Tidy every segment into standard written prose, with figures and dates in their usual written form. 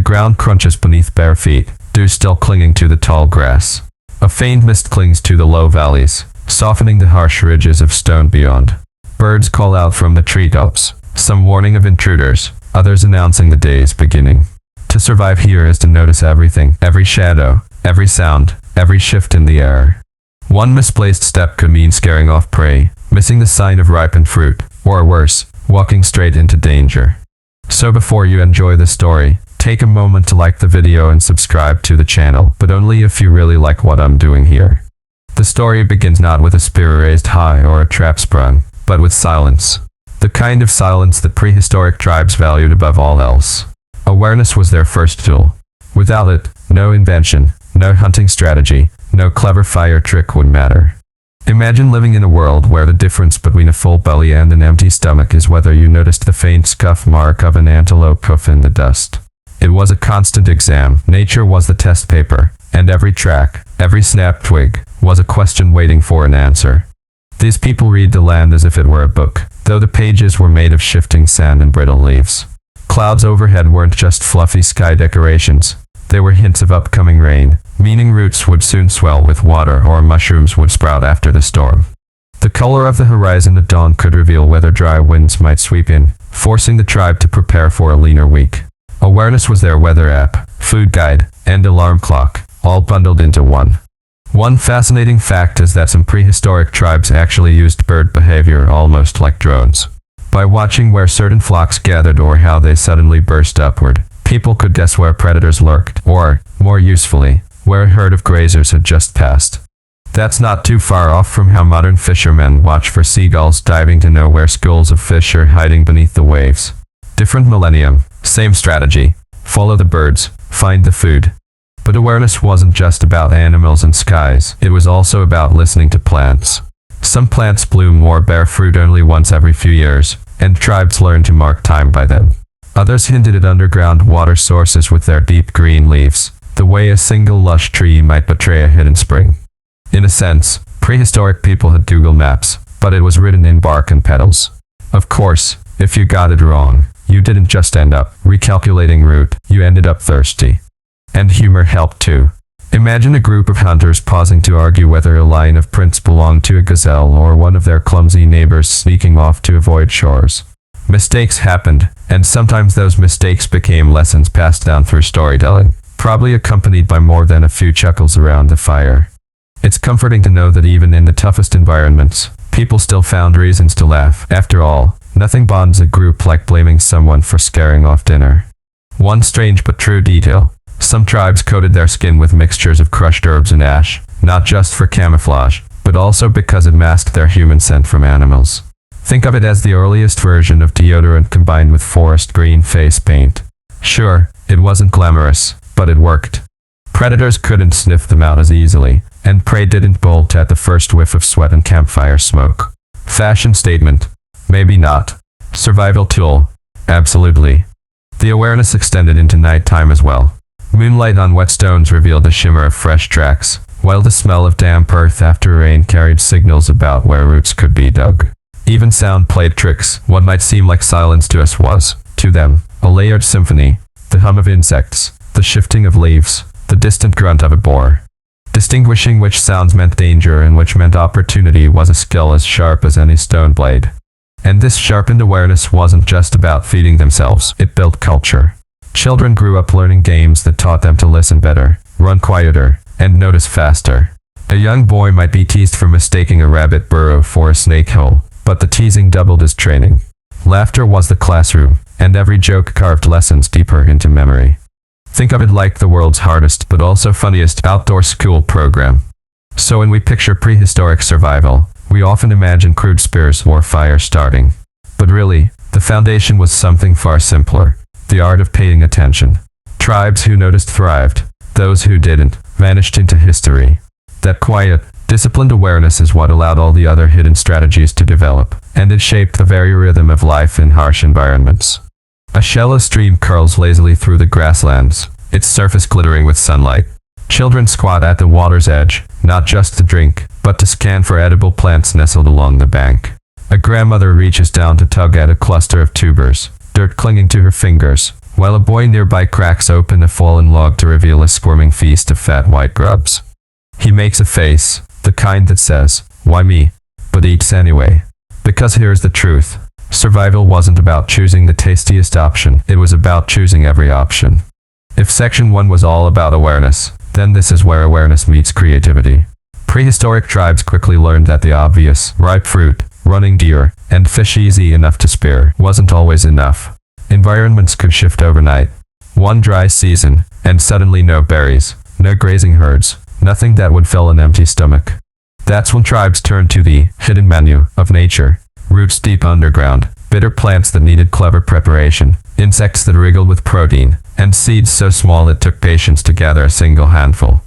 ground crunches beneath bare feet, dew still clinging to the tall grass. A faint mist clings to the low valleys, softening the harsh ridges of stone beyond. Birds call out from the treetops, some warning of intruders, others announcing the day's beginning. To survive here is to notice everything, every shadow, every sound, every shift in the air. One misplaced step could mean scaring off prey, missing the sign of ripened fruit, or worse, walking straight into danger. So before you enjoy the story, take a moment to like the video and subscribe to the channel, but only if you really like what I'm doing here. The story begins not with a spear raised high or a trap sprung, but with silence. The kind of silence that prehistoric tribes valued above all else. Awareness was their first tool. Without it, no invention, no hunting strategy, no clever fire trick would matter. Imagine living in a world where the difference between a full belly and an empty stomach is whether you noticed the faint scuff mark of an antelope hoof in the dust. It was a constant exam. Nature was the test paper, and every track, every snapped twig, was a question waiting for an answer. These people read the land as if it were a book, though the pages were made of shifting sand and brittle leaves. Clouds overhead weren't just fluffy sky decorations. They were hints of upcoming rain, meaning roots would soon swell with water or mushrooms would sprout after the storm. The color of the horizon at dawn could reveal whether dry winds might sweep in, forcing the tribe to prepare for a leaner week. Awareness was their weather app, food guide, and alarm clock, all bundled into one. One fascinating fact is that some prehistoric tribes actually used bird behavior almost like drones. By watching where certain flocks gathered or how they suddenly burst upward, people could guess where predators lurked, or, more usefully, where a herd of grazers had just passed. That's not too far off from how modern fishermen watch for seagulls diving to know where schools of fish are hiding beneath the waves. Different millennium, same strategy. Follow the birds, find the food. But awareness wasn't just about animals and skies, it was also about listening to plants. Some plants bloom or bear fruit only once every few years, and tribes learned to mark time by them. Others hinted at underground water sources with their deep green leaves, the way a single lush tree might betray a hidden spring. In a sense, prehistoric people had Google Maps, but it was written in bark and petals. Of course, if you got it wrong, you didn't just end up recalculating route, you ended up thirsty. And humor helped too. Imagine a group of hunters pausing to argue whether a line of prints belonged to a gazelle or one of their clumsy neighbors sneaking off to avoid shores. Mistakes happened, and sometimes those mistakes became lessons passed down through storytelling, probably accompanied by more than a few chuckles around the fire. It's comforting to know that even in the toughest environments, people still found reasons to laugh. After all, nothing bonds a group like blaming someone for scaring off dinner. One strange but true detail. Some tribes coated their skin with mixtures of crushed herbs and ash, not just for camouflage, but also because it masked their human scent from animals. Think of it as the earliest version of deodorant combined with forest green face paint. Sure, it wasn't glamorous, but it worked. Predators couldn't sniff them out as easily, and prey didn't bolt at the first whiff of sweat and campfire smoke. Fashion statement? Maybe not. Survival tool? Absolutely. The awareness extended into nighttime as well. Moonlight on wet stones revealed the shimmer of fresh tracks, while the smell of damp earth after rain carried signals about where roots could be dug. Even sound played tricks. What might seem like silence to us was, to them, a layered symphony. The hum of insects, the shifting of leaves, the distant grunt of a boar. Distinguishing which sounds meant danger and which meant opportunity was a skill as sharp as any stone blade. And this sharpened awareness wasn't just about feeding themselves, it built culture. Children grew up learning games that taught them to listen better, run quieter, and notice faster. A young boy might be teased for mistaking a rabbit burrow for a snake hole, but the teasing doubled as training. Laughter was the classroom, and every joke carved lessons deeper into memory. Think of it like the world's hardest but also funniest outdoor school program. So when we picture prehistoric survival, we often imagine crude spears or fire starting. But really, the foundation was something far simpler. The art of paying attention. Tribes who noticed thrived. Those who didn't vanished into history. That quiet, disciplined awareness is what allowed all the other hidden strategies to develop, and it shaped the very rhythm of life in harsh environments. A shallow stream curls lazily through the grasslands, its surface glittering with sunlight. Children squat at the water's edge, not just to drink, but to scan for edible plants nestled along the bank. A grandmother reaches down to tug at a cluster of tubers, dirt clinging to her fingers, while a boy nearby cracks open a fallen log to reveal a squirming feast of fat white grubs. He makes a face, the kind that says, "Why me?" but eats anyway. Because here's the truth. Survival wasn't about choosing the tastiest option, it was about choosing every option. If section 1 was all about awareness, then this is where awareness meets creativity. Prehistoric tribes quickly learned that the obvious, ripe fruit, running deer, and fish easy enough to spear wasn't always enough. Environments could shift overnight. One dry season, and suddenly no berries, no grazing herds, nothing that would fill an empty stomach. That's when tribes turned to the hidden menu of nature. Roots deep underground, bitter plants that needed clever preparation, insects that wriggled with protein, and seeds so small it took patience to gather a single handful.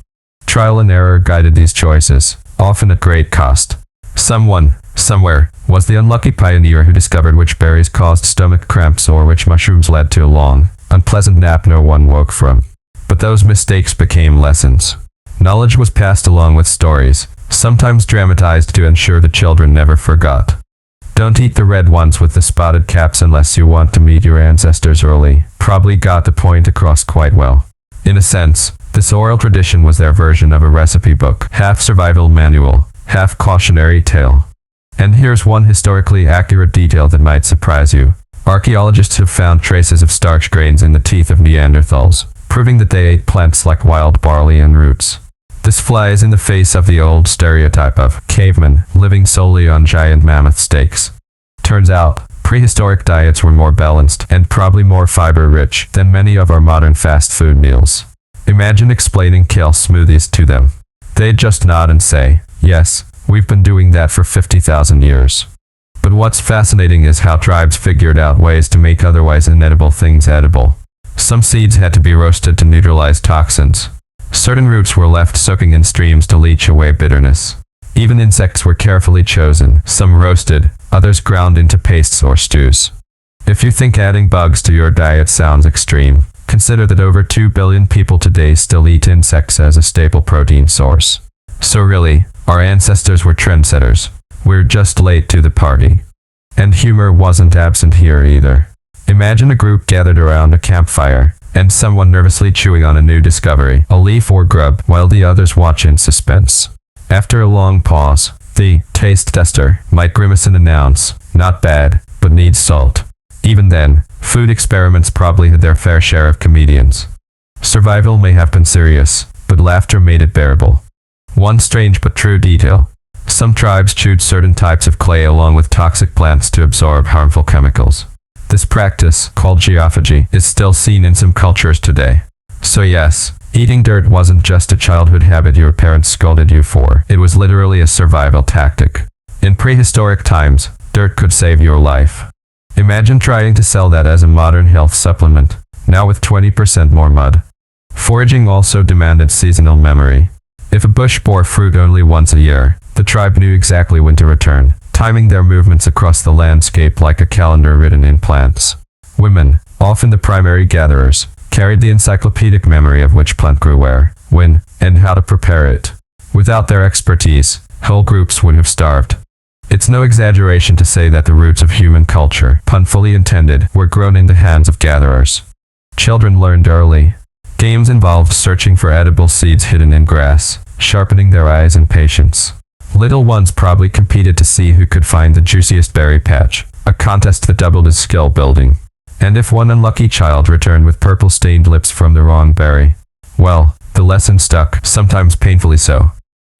Trial and error guided these choices, often at great cost. Someone, somewhere, was the unlucky pioneer who discovered which berries caused stomach cramps or which mushrooms led to a long, unpleasant nap no one woke from. But those mistakes became lessons. Knowledge was passed along with stories, sometimes dramatized to ensure the children never forgot. Don't eat the red ones with the spotted caps unless you want to meet your ancestors early. Probably got the point across quite well. In a sense, this oral tradition was their version of a recipe book, half survival manual, half cautionary tale. And here's one historically accurate detail that might surprise you. Archaeologists have found traces of starch grains in the teeth of Neanderthals, proving that they ate plants like wild barley and roots. This flies in the face of the old stereotype of cavemen living solely on giant mammoth steaks. Turns out, prehistoric diets were more balanced and probably more fiber-rich than many of our modern fast food meals. Imagine explaining kale smoothies to them. They'd just nod and say, "Yes, we've been doing that for 50,000 years." But what's fascinating is how tribes figured out ways to make otherwise inedible things edible. Some seeds had to be roasted to neutralize toxins. Certain roots were left soaking in streams to leach away bitterness. Even insects were carefully chosen, some roasted, others ground into pastes or stews. If you think adding bugs to your diet sounds extreme, consider that over 2 billion people today still eat insects as a staple protein source. So really, our ancestors were trendsetters. We're just late to the party. And humor wasn't absent here either. Imagine a group gathered around a campfire, and someone nervously chewing on a new discovery, a leaf or grub, while the others watch in suspense. After a long pause, the taste tester might grimace and announce, "Not bad, but needs salt." Even then, food experiments probably had their fair share of comedians. Survival may have been serious, but laughter made it bearable. One strange but true detail. Some tribes chewed certain types of clay along with toxic plants to absorb harmful chemicals. This practice, called geophagy, is still seen in some cultures today. So yes, eating dirt wasn't just a childhood habit your parents scolded you for, it was literally a survival tactic. In prehistoric times, dirt could save your life. Imagine trying to sell that as a modern health supplement, now with 20% more mud. Foraging also demanded seasonal memory. If a bush bore fruit only once a year, the tribe knew exactly when to return, timing their movements across the landscape like a calendar written in plants. Women, often the primary gatherers, carried the encyclopedic memory of which plant grew where, when, and how to prepare it. Without their expertise, whole groups would have starved. It's no exaggeration to say that the roots of human culture, pun fully intended, were grown in the hands of gatherers. Children learned early. Games involved searching for edible seeds hidden in grass, sharpening their eyes and patience. Little ones probably competed to see who could find the juiciest berry patch, a contest that doubled as skill building. And if one unlucky child returned with purple-stained lips from the wrong berry, well, the lesson stuck, sometimes painfully so.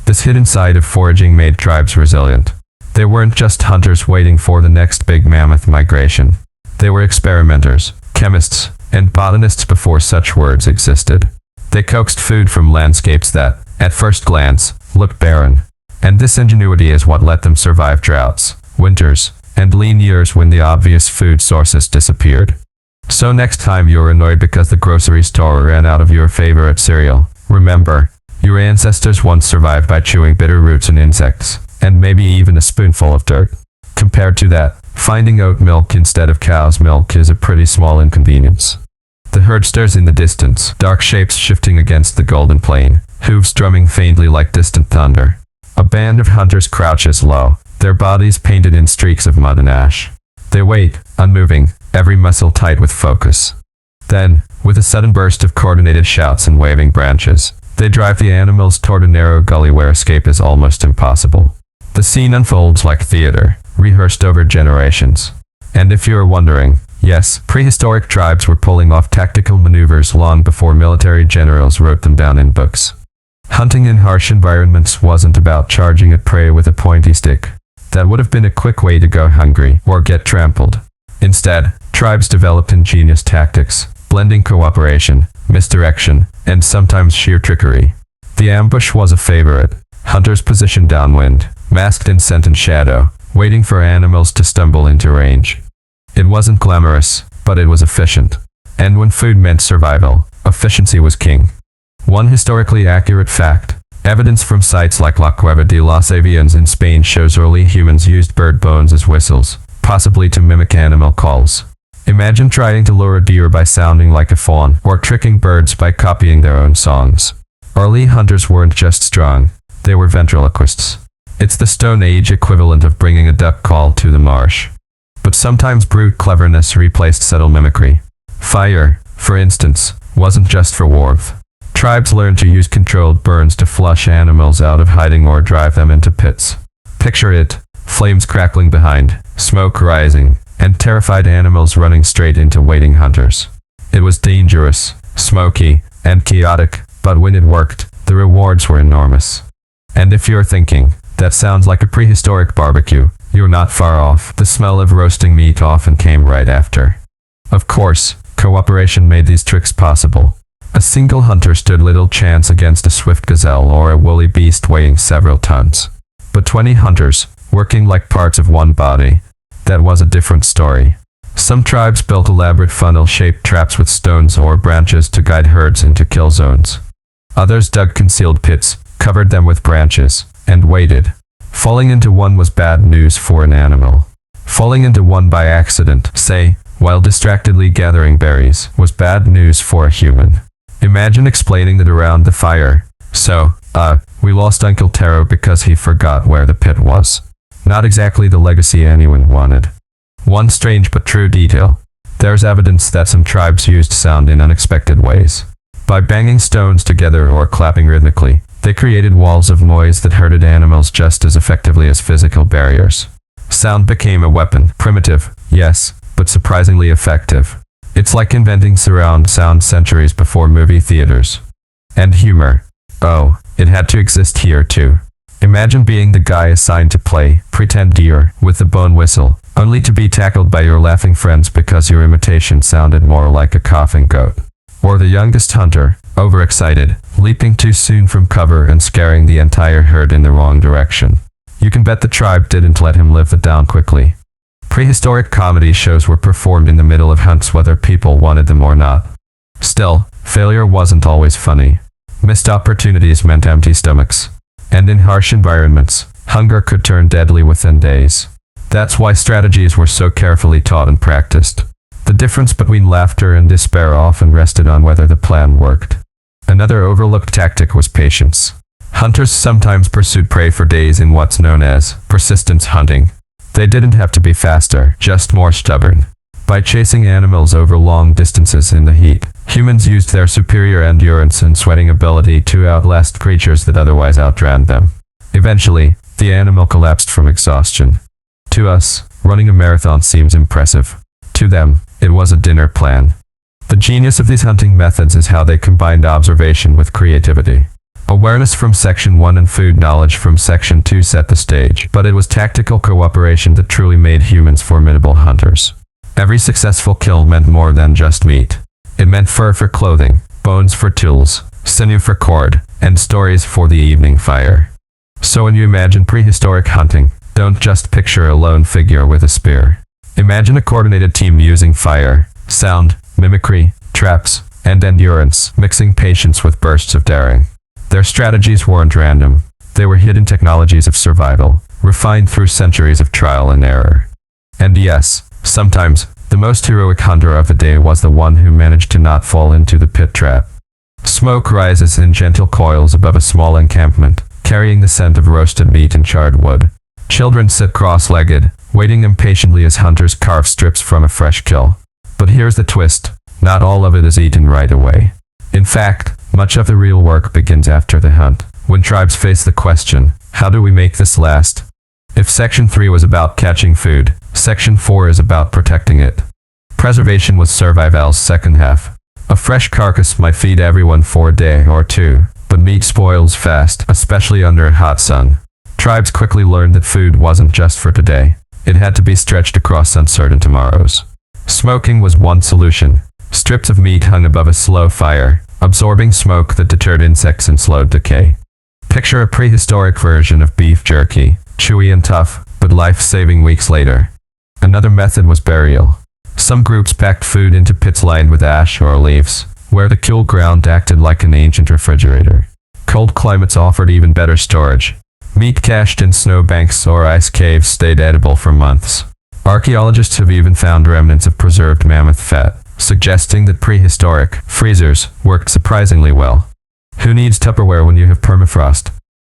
This hidden side of foraging made tribes resilient. They weren't just hunters waiting for the next big mammoth migration. They were experimenters, chemists, and botanists before such words existed. They coaxed food from landscapes that, at first glance, looked barren. And this ingenuity is what let them survive droughts, winters, and lean years when the obvious food sources disappeared. So next time you're annoyed because the grocery store ran out of your favorite cereal, remember, your ancestors once survived by chewing bitter roots and insects, and maybe even a spoonful of dirt. Compared to that, finding oat milk instead of cow's milk is a pretty small inconvenience. The herd stirs in the distance, dark shapes shifting against the golden plain, hooves drumming faintly like distant thunder. A band of hunters crouches low, their bodies painted in streaks of mud and ash. They wait, unmoving, every muscle tight with focus. Then, with a sudden burst of coordinated shouts and waving branches, they drive the animals toward a narrow gully where escape is almost impossible. The scene unfolds like theater, rehearsed over generations. And if you're wondering, yes, prehistoric tribes were pulling off tactical maneuvers long before military generals wrote them down in books. Hunting in harsh environments wasn't about charging at prey with a pointy stick. That would have been a quick way to go hungry or get trampled. Instead, tribes developed ingenious tactics, blending cooperation, misdirection, and sometimes sheer trickery. The ambush was a favorite. Hunters positioned downwind, masked in scent and shadow, waiting for animals to stumble into range. It wasn't glamorous, but it was efficient. And when food meant survival, efficiency was king. One historically accurate fact: evidence from sites like La Cueva de los Avians in Spain shows early humans used bird bones as whistles, possibly to mimic animal calls. Imagine trying to lure a deer by sounding like a fawn, or tricking birds by copying their own songs. Early hunters weren't just strong, they were ventriloquists. It's the Stone Age equivalent of bringing a duck call to the marsh. But sometimes brute cleverness replaced subtle mimicry. Fire, for instance, wasn't just for warmth. Tribes learned to use controlled burns to flush animals out of hiding or drive them into pits. Picture it: flames crackling behind, smoke rising, and terrified animals running straight into waiting hunters. It was dangerous, smoky, and chaotic, but when it worked, the rewards were enormous. And if you're thinking, that sounds like a prehistoric barbecue, you're not far off. The smell of roasting meat often came right after. Of course, cooperation made these tricks possible. A single hunter stood little chance against a swift gazelle or a woolly beast weighing several tons. But 20 hunters, working like parts of one body, that was a different story. Some tribes built elaborate funnel-shaped traps with stones or branches to guide herds into kill zones. Others dug concealed pits, covered them with branches, and waited. Falling into one was bad news for an animal. Falling into one by accident, say, while distractedly gathering berries, was bad news for a human. Imagine explaining that around the fire. So, we lost Uncle Taro because he forgot where the pit was. Not exactly the legacy anyone wanted. One strange but true detail: there's evidence that some tribes used sound in unexpected ways. By banging stones together or clapping rhythmically, they created walls of noise that herded animals just as effectively as physical barriers. Sound became a weapon, primitive, yes, but surprisingly effective. It's like inventing surround sound centuries before movie theaters. And humor. Oh, it had to exist here too. Imagine being the guy assigned to play pretend deer with the bone whistle, only to be tackled by your laughing friends because your imitation sounded more like a coughing goat. Or the youngest hunter, overexcited, leaping too soon from cover and scaring the entire herd in the wrong direction. You can bet the tribe didn't let him live it down quickly. Prehistoric comedy shows were performed in the middle of hunts whether people wanted them or not. Still, failure wasn't always funny. Missed opportunities meant empty stomachs. And in harsh environments, hunger could turn deadly within days. That's why strategies were so carefully taught and practiced. The difference between laughter and despair often rested on whether the plan worked. Another overlooked tactic was patience. Hunters sometimes pursued prey for days in what's known as persistence hunting. They didn't have to be faster, just more stubborn. By chasing animals over long distances in the heat, humans used their superior endurance and sweating ability to outlast creatures that otherwise outran them. Eventually, the animal collapsed from exhaustion. To us, running a marathon seems impressive. To them, it was a dinner plan. The genius of these hunting methods is how they combined observation with creativity. Awareness from Section 1 and food knowledge from Section 2 set the stage, but it was tactical cooperation that truly made humans formidable hunters. Every successful kill meant more than just meat. It meant fur for clothing, bones for tools, sinew for cord, and stories for the evening fire. So when you imagine prehistoric hunting, don't just picture a lone figure with a spear. Imagine a coordinated team using fire, sound, mimicry, traps, and endurance, mixing patience with bursts of daring. Their strategies weren't random. They were hidden technologies of survival, refined through centuries of trial and error. And yes, sometimes, the most heroic hunter of the day was the one who managed to not fall into the pit trap. Smoke rises in gentle coils above a small encampment, carrying the scent of roasted meat and charred wood. Children sit cross-legged, waiting impatiently as hunters carve strips from a fresh kill. But here's the twist. Not all of it is eaten right away. In fact, much of the real work begins after the hunt, when tribes face the question, how do we make this last? If Section 3 was about catching food, Section 4 is about protecting it. Preservation was survival's second half. A fresh carcass might feed everyone for a day or two, but meat spoils fast, especially under a hot sun. Tribes quickly learned that food wasn't just for today. It had to be stretched across uncertain tomorrows. Smoking was one solution. Strips of meat hung above a slow fire, absorbing smoke that deterred insects and slowed decay. Picture a prehistoric version of beef jerky, chewy and tough, but life-saving weeks later. Another method was burial. Some groups packed food into pits lined with ash or leaves, where the cool ground acted like an ancient refrigerator. Cold climates offered even better storage. Meat cached in snowbanks or ice caves stayed edible for months. Archaeologists have even found remnants of preserved mammoth fat, suggesting that prehistoric freezers worked surprisingly well. Who needs Tupperware when you have permafrost?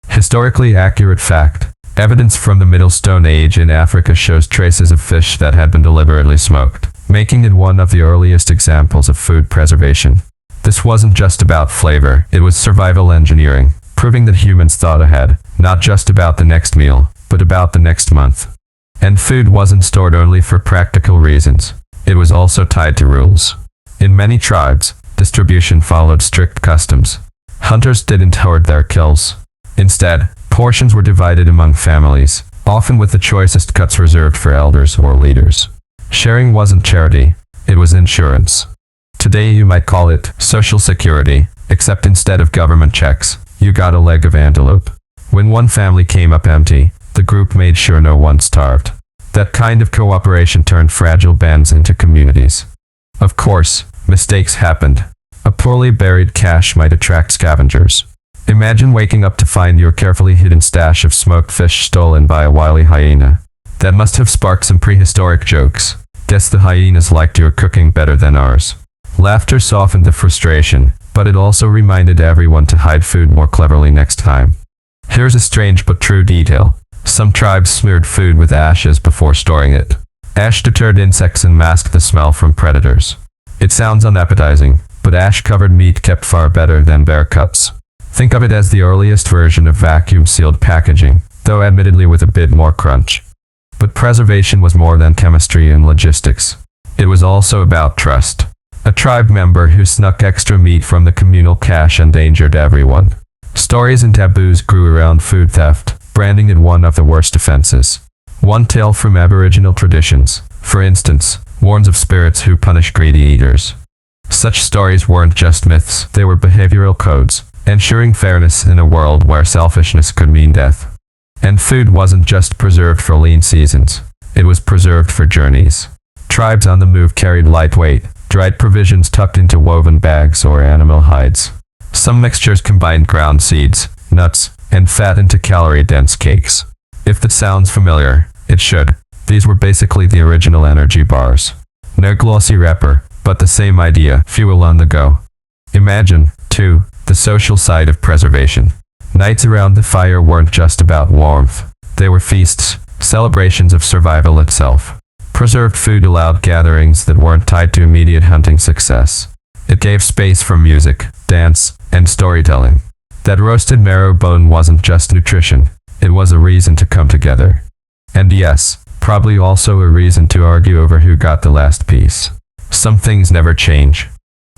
Historically accurate fact. Evidence from the Middle Stone Age in Africa shows traces of fish that had been deliberately smoked, making it one of the earliest examples of food preservation. This wasn't just about flavor, it was survival engineering, proving that humans thought ahead, not just about the next meal, but about the next month. And food wasn't stored only for practical reasons. It was also tied to rules. In many tribes, distribution followed strict customs. Hunters didn't hoard their kills. Instead, portions were divided among families, often with the choicest cuts reserved for elders or leaders. Sharing wasn't charity, it was insurance. Today you might call it social security, except instead of government checks, you got a leg of antelope. When one family came up empty, the group made sure no one starved. That kind of cooperation turned fragile bands into communities. Of course, mistakes happened. A poorly buried cache might attract scavengers. Imagine waking up to find your carefully hidden stash of smoked fish stolen by a wily hyena. That must have sparked some prehistoric jokes. Guess the hyenas liked your cooking better than ours. Laughter softened the frustration, but it also reminded everyone to hide food more cleverly next time. Here's a strange but true detail. Some tribes smeared food with ashes before storing it. Ash deterred insects and masked the smell from predators. It sounds unappetizing, but ash-covered meat kept far better than bare cuts. Think of it as the earliest version of vacuum-sealed packaging, though admittedly with a bit more crunch. But preservation was more than chemistry and logistics. It was also about trust. A tribe member who snuck extra meat from the communal cache endangered everyone. Stories and taboos grew around food theft, branding it one of the worst offenses. One tale from Aboriginal traditions, for instance, warns of spirits who punish greedy eaters. Such stories weren't just myths, they were behavioral codes, ensuring fairness in a world where selfishness could mean death. And food wasn't just preserved for lean seasons, it was preserved for journeys. Tribes on the move carried lightweight, dried provisions tucked into woven bags or animal hides. Some mixtures combined ground seeds, nuts, and fat into calorie-dense cakes. If that sounds familiar, it should. These were basically the original energy bars. No glossy wrapper, but the same idea, fuel on the go. Imagine, too, the social side of preservation. Nights around the fire weren't just about warmth. They were feasts, celebrations of survival itself. Preserved food allowed gatherings that weren't tied to immediate hunting success. It gave space for music, dance, and storytelling. That roasted marrow bone wasn't just nutrition, it was a reason to come together. And yes, probably also a reason to argue over who got the last piece. Some things never change.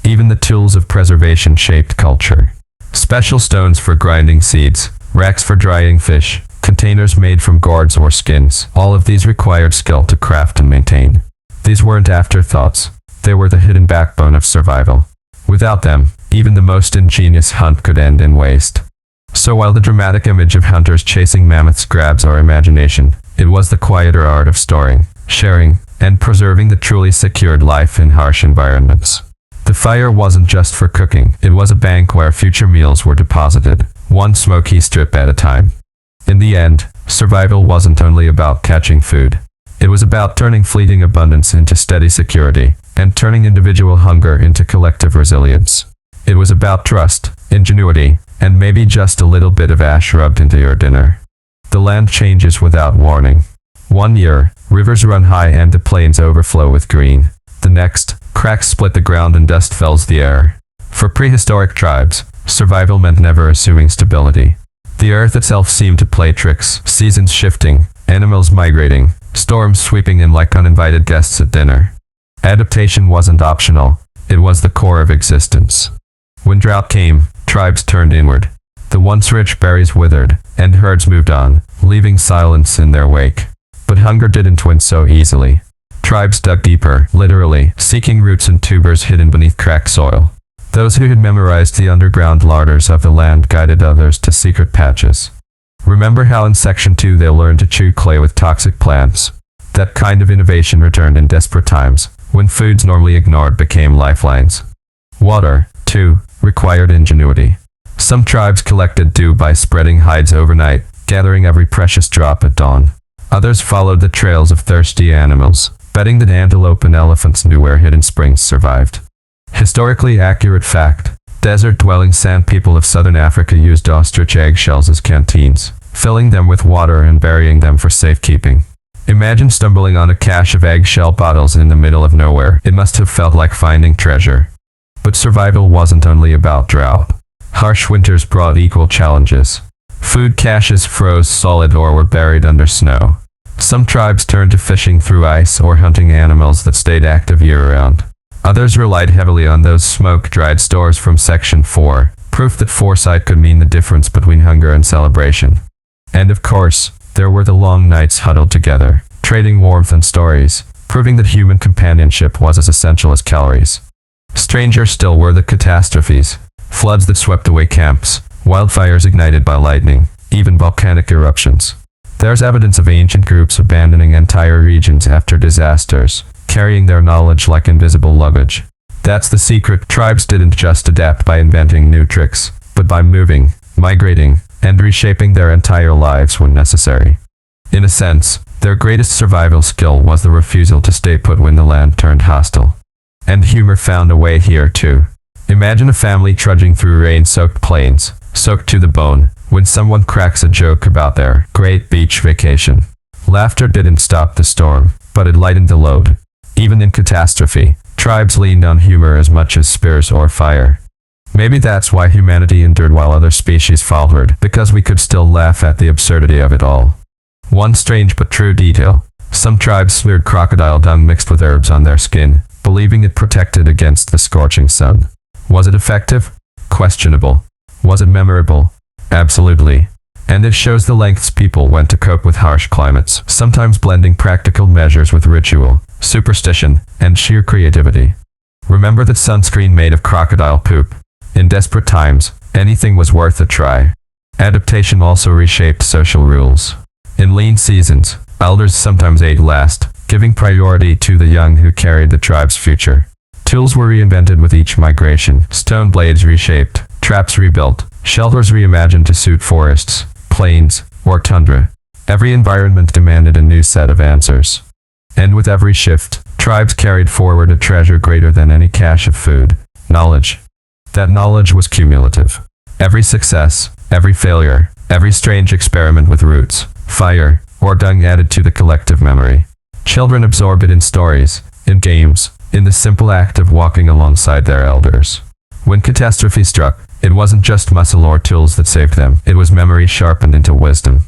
Even the tools of preservation shaped culture. Special stones for grinding seeds, racks for drying fish, containers made from gourds or skins. All of these required skill to craft and maintain. These weren't afterthoughts. They were the hidden backbone of survival. Without them, even the most ingenious hunt could end in waste. So while the dramatic image of hunters chasing mammoths grabs our imagination, it was the quieter art of storing, sharing, and preserving the truly secured life in harsh environments. The fire wasn't just for cooking, it was a bank where future meals were deposited, one smoky strip at a time. In the end, survival wasn't only about catching food. It was about turning fleeting abundance into steady security, and turning individual hunger into collective resilience. It was about trust, ingenuity, and maybe just a little bit of ash rubbed into your dinner. The land changes without warning. One year, rivers run high and the plains overflow with green. The next, cracks split the ground and dust fills the air. For prehistoric tribes, survival meant never assuming stability. The earth itself seemed to play tricks, seasons shifting, animals migrating, storms sweeping in like uninvited guests at dinner. Adaptation wasn't optional, it was the core of existence. When drought came, tribes turned inward. The once rich berries withered, and herds moved on, leaving silence in their wake. But hunger didn't win so easily. Tribes dug deeper, literally, seeking roots and tubers hidden beneath cracked soil. Those who had memorized the underground larders of the land guided others to secret patches. Remember how in Section 2 they learned to chew clay with toxic plants? That kind of innovation returned in desperate times, when foods normally ignored became lifelines. Water, too, required ingenuity. Some tribes collected dew by spreading hides overnight, gathering every precious drop at dawn. Others followed the trails of thirsty animals, betting that antelope and elephants knew where hidden springs survived. Historically accurate fact: desert-dwelling sand people of southern Africa used ostrich eggshells as canteens, filling them with water and burying them for safekeeping. Imagine stumbling on a cache of eggshell bottles in the middle of nowhere. It must have felt like finding treasure. But survival wasn't only about drought. Harsh winters brought equal challenges. Food caches froze solid or were buried under snow. Some tribes turned to fishing through ice or hunting animals that stayed active year-round. Others relied heavily on those smoke-dried stores from Section 4, proof that foresight could mean the difference between hunger and celebration. And of course, there were the long nights huddled together, trading warmth and stories, proving that human companionship was as essential as calories. Stranger still were the catastrophes. Floods that swept away camps, wildfires ignited by lightning, even volcanic eruptions. There's evidence of ancient groups abandoning entire regions after disasters, carrying their knowledge like invisible luggage. That's the secret. Tribes didn't just adapt by inventing new tricks, but by moving, migrating, and reshaping their entire lives when necessary. In a sense, their greatest survival skill was the refusal to stay put when the land turned hostile. And humor found a way here too. Imagine a family trudging through rain-soaked plains, soaked to the bone, when someone cracks a joke about their great beach vacation. Laughter didn't stop the storm, but it lightened the load. Even in catastrophe, tribes leaned on humor as much as spears or fire. Maybe that's why humanity endured while other species faltered, because we could still laugh at the absurdity of it all. One strange but true detail: some tribes smeared crocodile dung mixed with herbs on their skin, believing it protected against the scorching sun. Was it effective? Questionable. Was it memorable? Absolutely. And it shows the lengths people went to cope with harsh climates, sometimes blending practical measures with ritual, superstition, and sheer creativity. Remember that sunscreen made of crocodile poop. In desperate times, anything was worth a try. Adaptation also reshaped social rules. In lean seasons, elders sometimes ate last, giving priority to the young who carried the tribe's future. Tools were reinvented with each migration, stone blades reshaped, traps rebuilt, shelters reimagined to suit forests, plains, or tundra. Every environment demanded a new set of answers. And with every shift, tribes carried forward a treasure greater than any cache of food: knowledge. That knowledge was cumulative. Every success, every failure, every strange experiment with roots, fire, or dung added to the collective memory. Children absorb it in stories, in games, in the simple act of walking alongside their elders. When catastrophe struck, it wasn't just muscle or tools that saved them, it was memory sharpened into wisdom.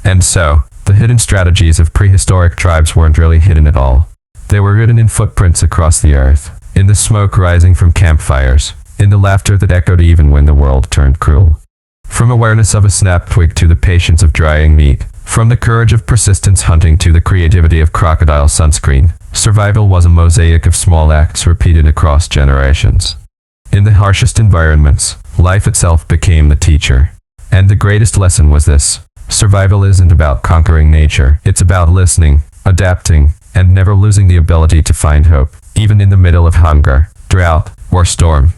And so, the hidden strategies of prehistoric tribes weren't really hidden at all. They were written in footprints across the earth, in the smoke rising from campfires, in the laughter that echoed even when the world turned cruel. From awareness of a snap twig to the patience of drying meat, from the courage of persistence hunting to the creativity of crocodile sunscreen, survival was a mosaic of small acts repeated across generations. In the harshest environments, life itself became the teacher. And the greatest lesson was this: survival isn't about conquering nature, it's about listening, adapting, and never losing the ability to find hope, even in the middle of hunger, drought, or storm.